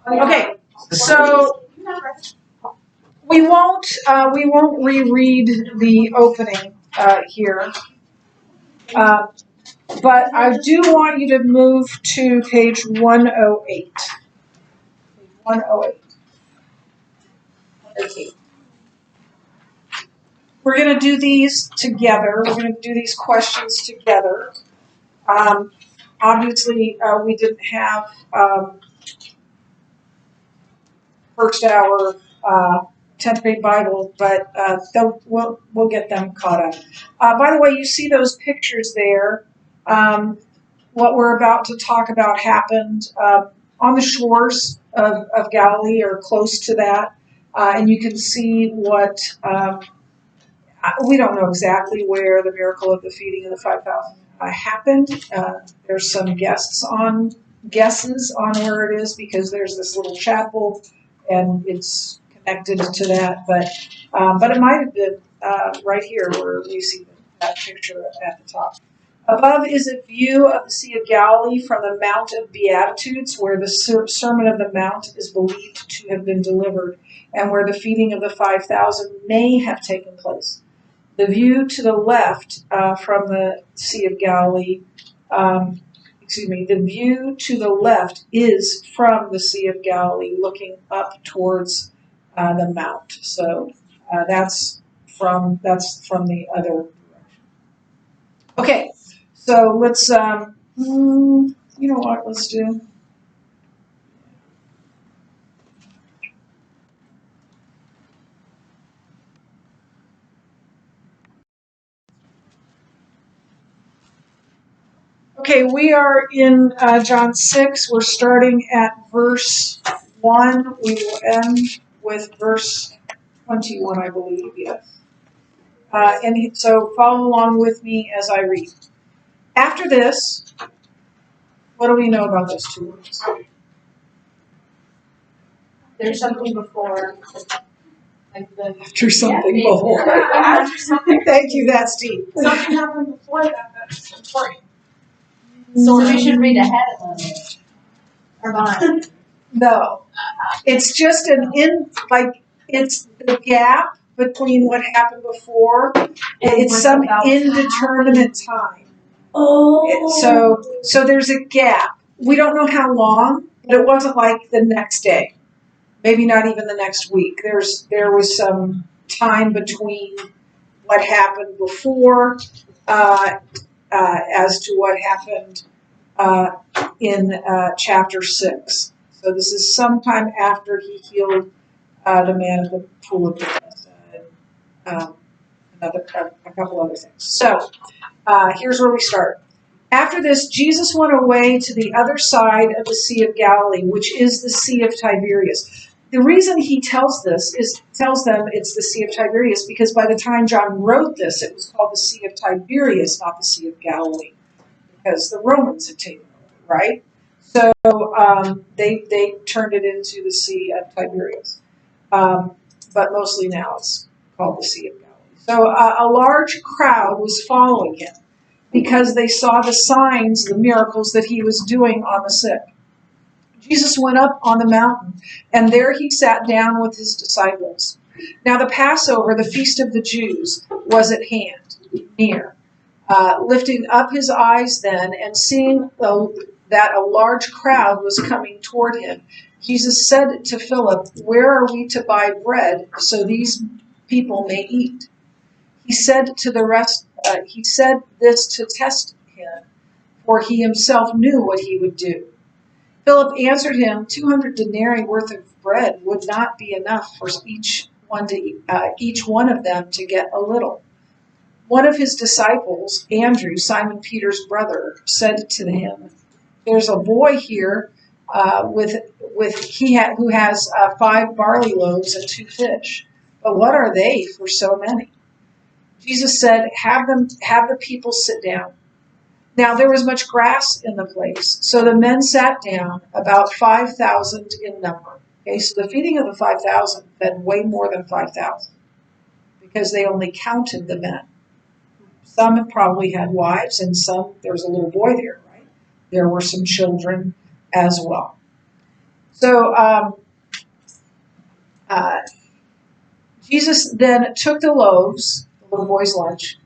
Okay, so we won't reread the opening here, but I do want you to move to page 108. 108. Okay. We're going to do these together. We're going to do these questions together. Obviously, we didn't have first hour 10th grade Bible, but we'll get them caught up. By the way, you see those pictures there. What we're about to talk about happened on the shores of Galilee or close to that. And you can see what, we don't know exactly where the miracle of the feeding of the 5,000 happened. There's some guesses on where it is because there's this little chapel and it's connected to that. But it might have been right here where we see that picture at the top. Above is a view of the Sea of Galilee from the Mount of Beatitudes, where the Sermon of the Mount is believed to have been delivered, and where the feeding of the 5,000 may have taken place. The view to the left from the Sea of Galilee, the view to the left is from the Sea of Galilee, looking up towards the mount. So that's from the other direction. Okay. So let's, you know what, let's do. Okay, we are in John 6. We're starting at verse 1. We will end with verse 21, I believe, yes. And so follow along with me as I read. After this, what do we know about those two words? There's something before. After something before. After something. Thank you, that's deep. Something happened before that that's important. So we should read ahead of it. Or behind. No. It's just it's the gap between what happened before. It's some indeterminate time. Oh. So there's a gap. We don't know how long, but it wasn't like the next day. Maybe not even the next week. There was some time between what happened before as to what happened in chapter 6. So this is sometime after he healed the man at the pool of Bethesda and a couple other things. So here's where we start. After this, Jesus went away to the other side of the Sea of Galilee, which is the Sea of Tiberias. The reason he tells them it's the Sea of Tiberias because by the time John wrote this, it was called the Sea of Tiberias, not the Sea of Galilee, because the Romans had taken over, right? So they turned it into the Sea of Tiberias, but mostly now it's called the Sea of Galilee. So a large crowd was following him because they saw the signs, the miracles that he was doing on the sick. Jesus went up on the mountain, and there he sat down with his disciples. Now the Passover, the feast of the Jews, was at hand, near. Lifting up his eyes then, and seeing that a large crowd was coming toward him, Jesus said to Philip, "Where are we to buy bread so these people may eat?" He said this to test him, for he himself knew what he would do. Philip answered him, 200 denarii worth of bread would not be enough for each one of them to get a little. One of his disciples, Andrew, Simon Peter's brother, said to him, "There's a boy here who has 5 barley loaves and 2 fish. But what are they for so many?" Jesus said, "Have the people sit down." Now there was much grass in the place, so the men sat down, about 5,000 in number. Okay, so the feeding of the 5,000 fed way more than 5,000 because they only counted the men. Some probably had wives, and some, there was a little boy there, right? There were some children as well. So Jesus then took the loaves, the little boy's lunch,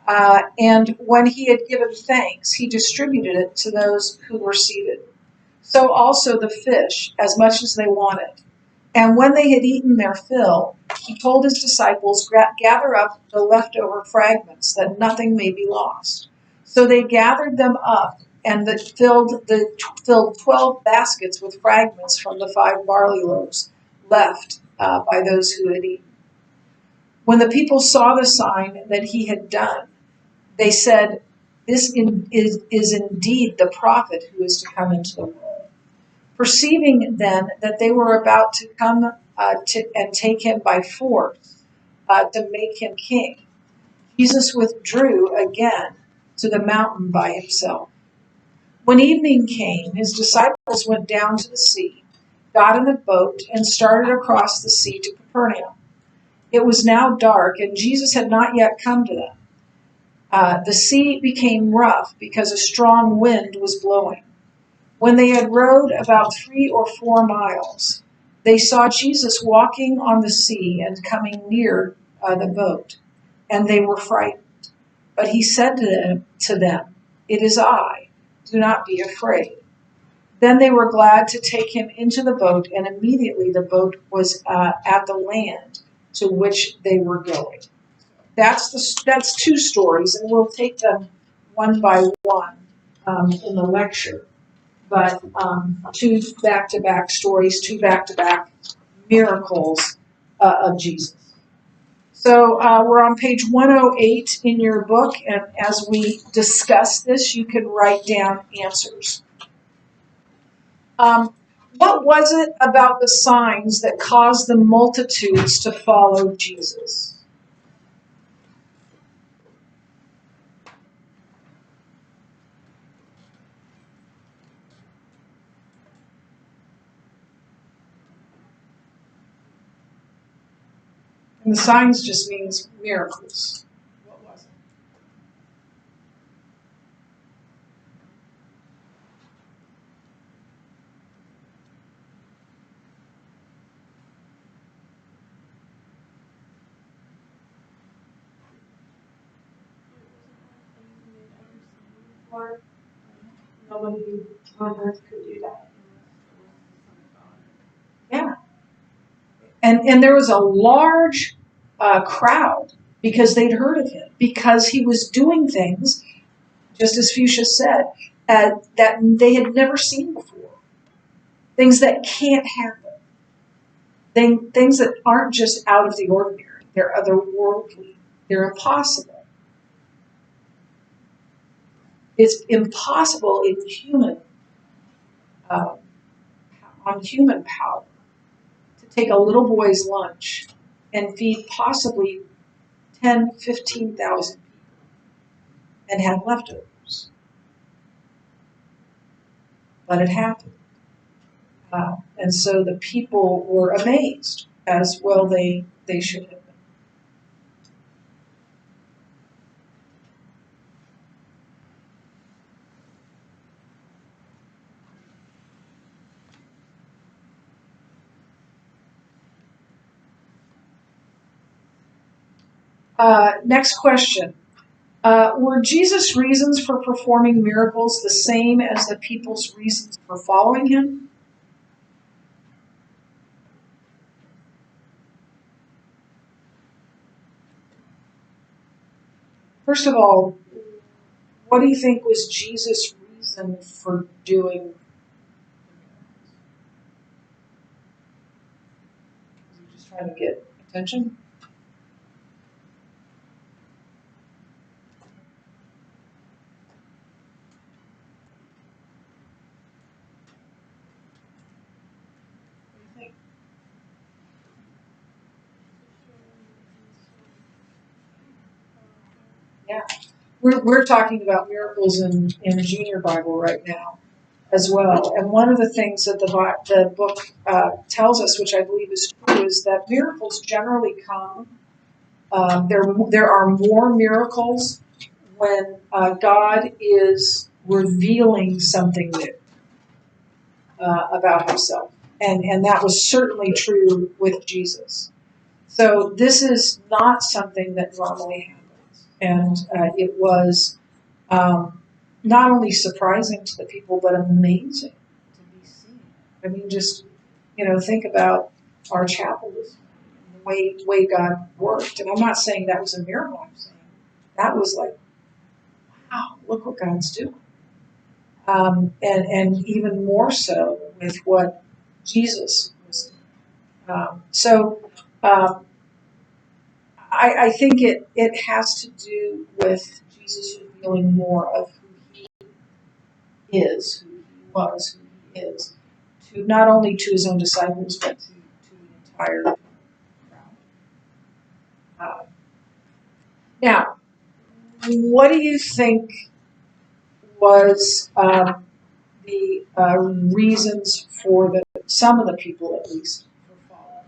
and when he had given thanks, he distributed it to those who were seated. So also the fish, as much as they wanted. And when they had eaten their fill, he told his disciples, gather up the leftover fragments, that nothing may be lost. So they gathered them up, and filled 12 baskets with fragments from the 5 barley loaves left by those who had eaten. When the people saw the sign that he had done, they said, this is indeed the prophet who is to come into the world. Perceiving then that they were about to come and take him by force to make him king, Jesus withdrew again to the mountain by himself. When evening came, his disciples went down to the sea, got in a boat, and started across the sea to Capernaum. It was now dark, and Jesus had not yet come to them. The sea became rough because a strong wind was blowing. When they had rowed about 3 or 4 miles, they saw Jesus walking on the sea and coming near the boat, and they were frightened. But he said to them, "It is I. Do not be afraid." Then they were glad to take him into the boat, and immediately the boat was at the land to which they were going. That's 2 stories, and we'll take them one by one in the lecture. But 2 back-to-back stories, 2 back-to-back miracles of Jesus. So we're on page 108 in your book, and as we discuss this, you can write down answers. What was it about the signs that caused the multitudes to follow Jesus? And the signs just means miracles. What was it? Nobody on earth could do that. Yeah. And there was a large crowd because they'd heard of him, because he was doing things, just as Fuchsia said, that they had never seen before. Things that can't happen. Things that aren't just out of the ordinary. They're otherworldly. They're impossible. It's impossible in on human power to take a little boy's lunch and feed possibly 10, 15,000 people and have leftovers. But it happened. And so the people were amazed, as well they should have been. Next question. Were Jesus' reasons for performing miracles the same as the people's reasons for following him? First of all, what do you think was Jesus' reason for doing? Was he just trying to get attention? What do you think? Yeah. We're talking about miracles in Junior Bible right now as well. And one of the things that the book tells us, which I believe is true, is that miracles generally come. There are more miracles when God is revealing something new about himself. And that was certainly true with Jesus. So this is not something that normally happens. And it was not only surprising to the people, but amazing to be seen. I mean, just, think about our chapel this morning, the way God worked. And I'm not saying that was a miracle. I'm saying that was like, wow, look what God's doing. And even more so with what Jesus was doing. I think it has to do with Jesus revealing more of who he is, who he was, who he is, to not only to his own disciples, but to the entire crowd. Now, what do you think was the reasons for some of the people, at least, for following?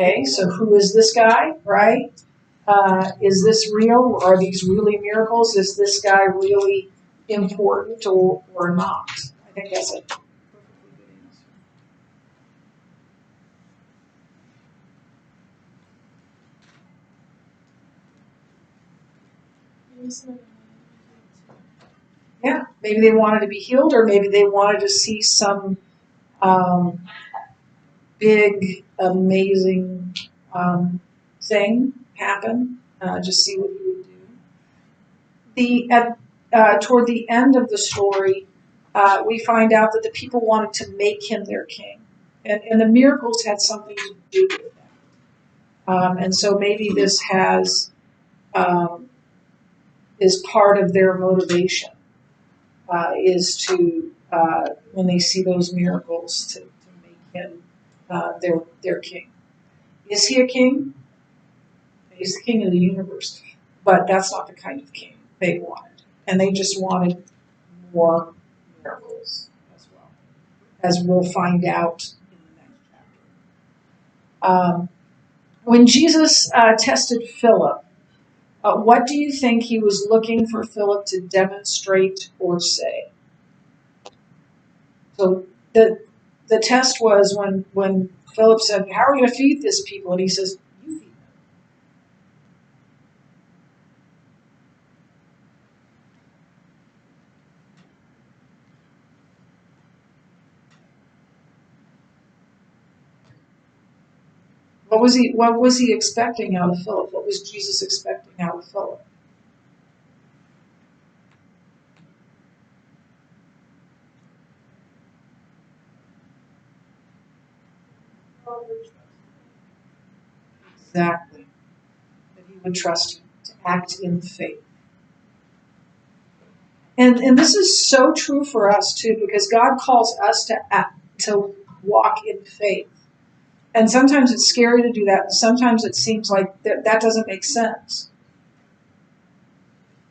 Okay, so who is this guy, right? Is this real? Are these really miracles? Is this guy really important or not? I think that's a perfectly good answer. Yeah, maybe they wanted to be healed, or maybe they wanted to see some um, big, amazing thing happen. Just see what he would do. Toward the end of the story, we find out that the people wanted to make him their king, and the miracles had something to do with that. And so maybe this um, is part of their motivation, is to when they see those miracles to make him their king. Is he a king? He's the king of the universe, but that's not the kind of king they wanted, and they just wanted more miracles as well, as we'll find out in the next chapter. When Jesus tested Philip, what do you think he was looking for Philip to demonstrate or say? So the test was when Philip said, "How are we going to feed this people?" And he says, "You feed them." What was he expecting out of Philip? What was Jesus expecting out of Philip? Exactly. That he would trust him to act in faith. And this is so true for us too, because God calls us to act, to walk in faith. And sometimes it's scary to do that, and sometimes it seems like that doesn't make sense.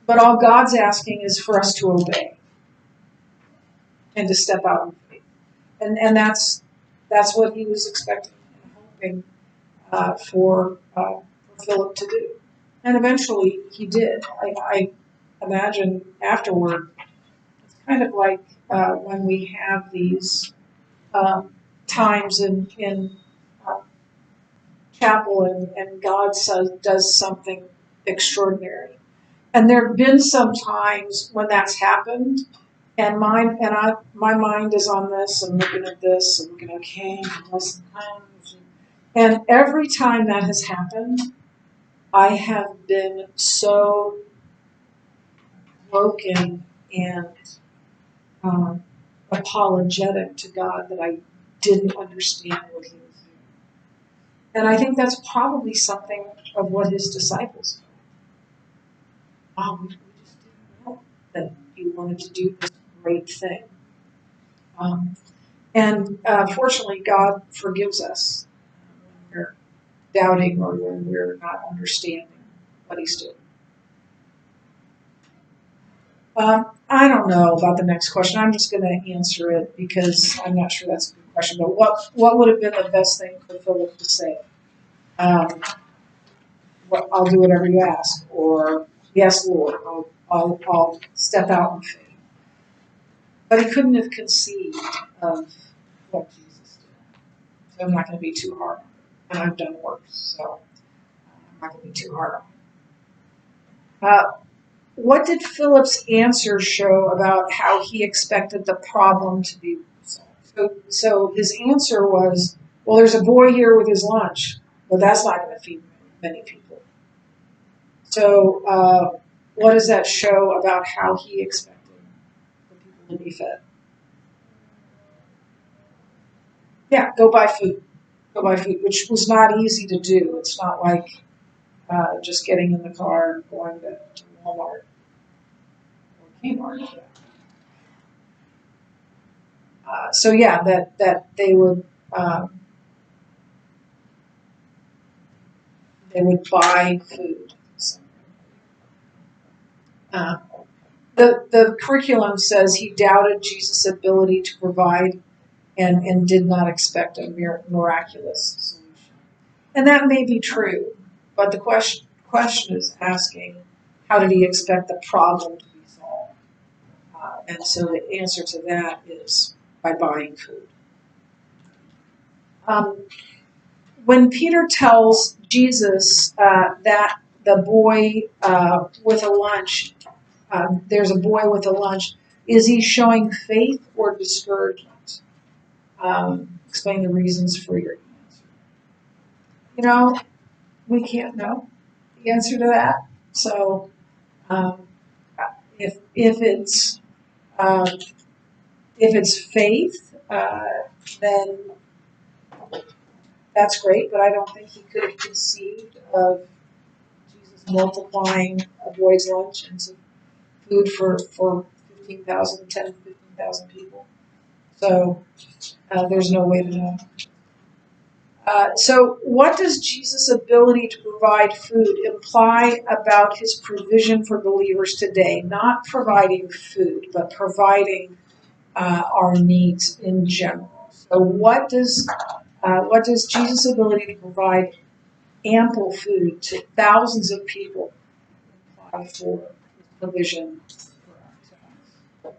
But all God's asking is for us to obey and to step out in faith. And that's what he was expecting and hoping for Philip to do. And eventually he did. I imagine afterward, it's kind of like when we have these times in chapel and God does something extraordinary. And there have been some times when that's happened, and my mind is on this and looking at this and looking, okay, and every time that has happened, I have been so broken and um, apologetic to God that I didn't understand what he was doing. And I think that's probably something of what his disciples felt. Wow, we just didn't know that he wanted to do this great thing. And fortunately, God forgives us when we're doubting or when we're not understanding what he's doing. I don't know about the next question. I'm just going to answer it because I'm not sure that's a good question. But what would have been the best thing for Philip to say? I'll do whatever you ask, or yes, Lord, I'll step out in faith. But he couldn't have conceived of what Jesus did. So I'm not going to be too hard on him. And I've done worse, so I'm not going to be too hard on him. What did Philip's answer show about how he expected the problem to be resolved? So his answer was, well, there's a boy here with his lunch, but that's not going to feed many people. So what does that show about how he expected the people to be fed? Yeah, go buy food. Go buy food, which was not easy to do. It's not like just getting in the car and going to Walmart or Kmart. So yeah, that they would buy food. The curriculum says he doubted Jesus' ability to provide and did not expect a miraculous solution. And that may be true, but the question is asking, how did he expect the problem to be solved? And so the answer to that is by buying food. When Peter tells Jesus that the boy with a lunch, there's a boy with a lunch, is he showing faith or discouragement? Explain the reasons for your answer. You know, we can't know the answer to that. So if it's faith, then that's great. But I don't think he could have conceived of Jesus multiplying a boy's lunch into food for 15,000 people. So there's no way to know. So what does Jesus' ability to provide food imply about his provision for believers today? Not providing food, but providing our needs in general. So what does Jesus' ability to provide ample food to thousands of people imply for his provision for us?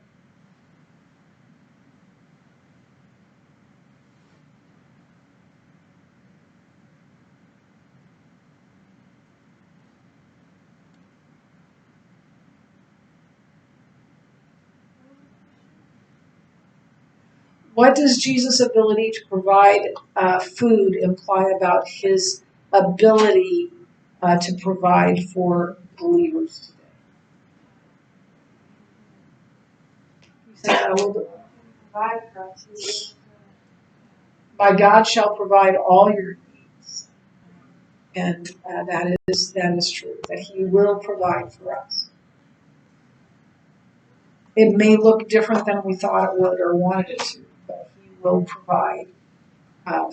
What does Jesus' ability to provide food imply about his ability to provide for believers today? You say that a little bit. Provide for us. My God shall provide all your needs, and that is true. That He will provide for us. It may look different than we thought it would or wanted it to, but He will provide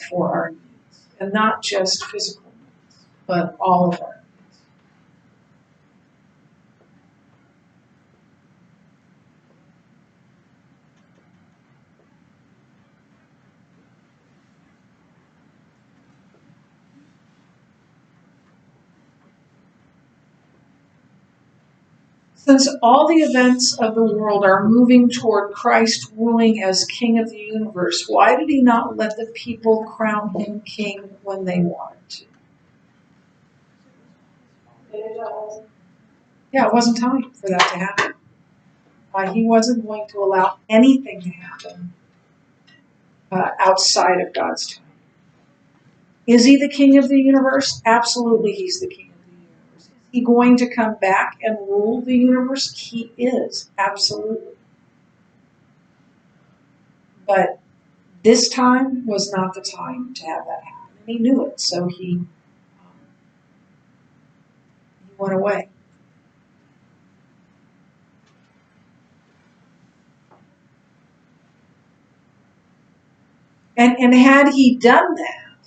for our needs, and not just physical needs, but all of our needs. Since all the events of the world are moving toward Christ ruling as King of the universe, why did He not let the people crown Him King when they wanted to? Yeah, it wasn't time for that to happen. He wasn't going to allow anything to happen outside of God's time. Is He the King of the universe? Absolutely, He's the King of the universe. Is He going to come back and rule the universe? He is, absolutely. But this time was not the time to have that happen. And He knew it, so He went away. And had He done that,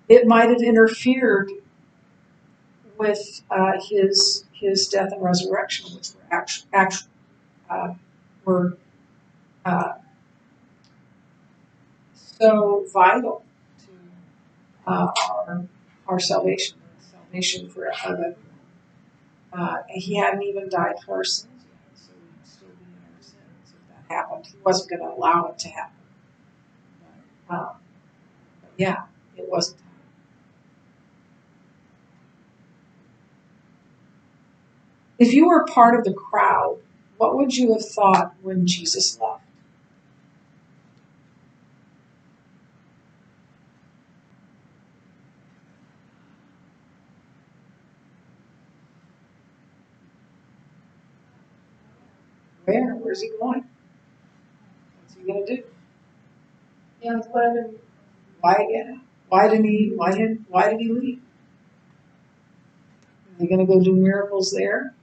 it might have interfered with his death and resurrection, which were so vital to our salvation, for everyone. He hadn't even died for our sins yet, so we'd still be in our sins if that happened. He wasn't going to allow it to happen. But yeah, it wasn't. If you were part of the crowd, what would you have thought when Jesus left? Where's he going? What's he going to do? Yeah, what? Why did he leave? Is he going to go do miracles there?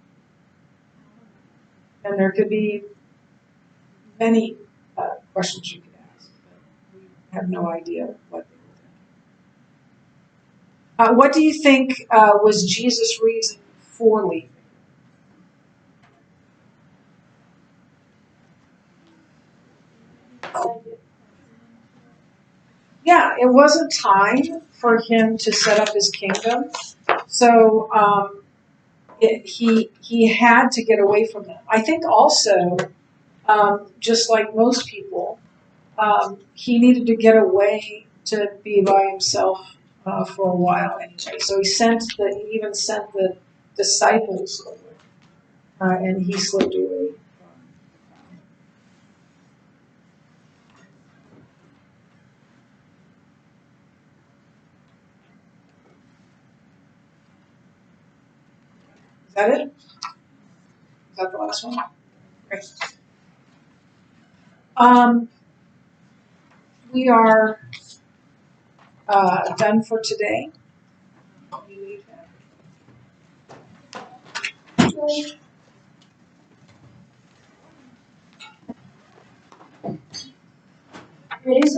And there could be many questions you could ask, but we have no idea what they were thinking. What do you think was Jesus' reason for leaving? Yeah, it wasn't time for him to set up his kingdom, so he had to get away from them. I think also, just like most people, he needed to get away to be by himself for a while anyway. So he even sent the disciples away, and he slipped away. Is that it? Is that the last one? Great. We are done for today. It is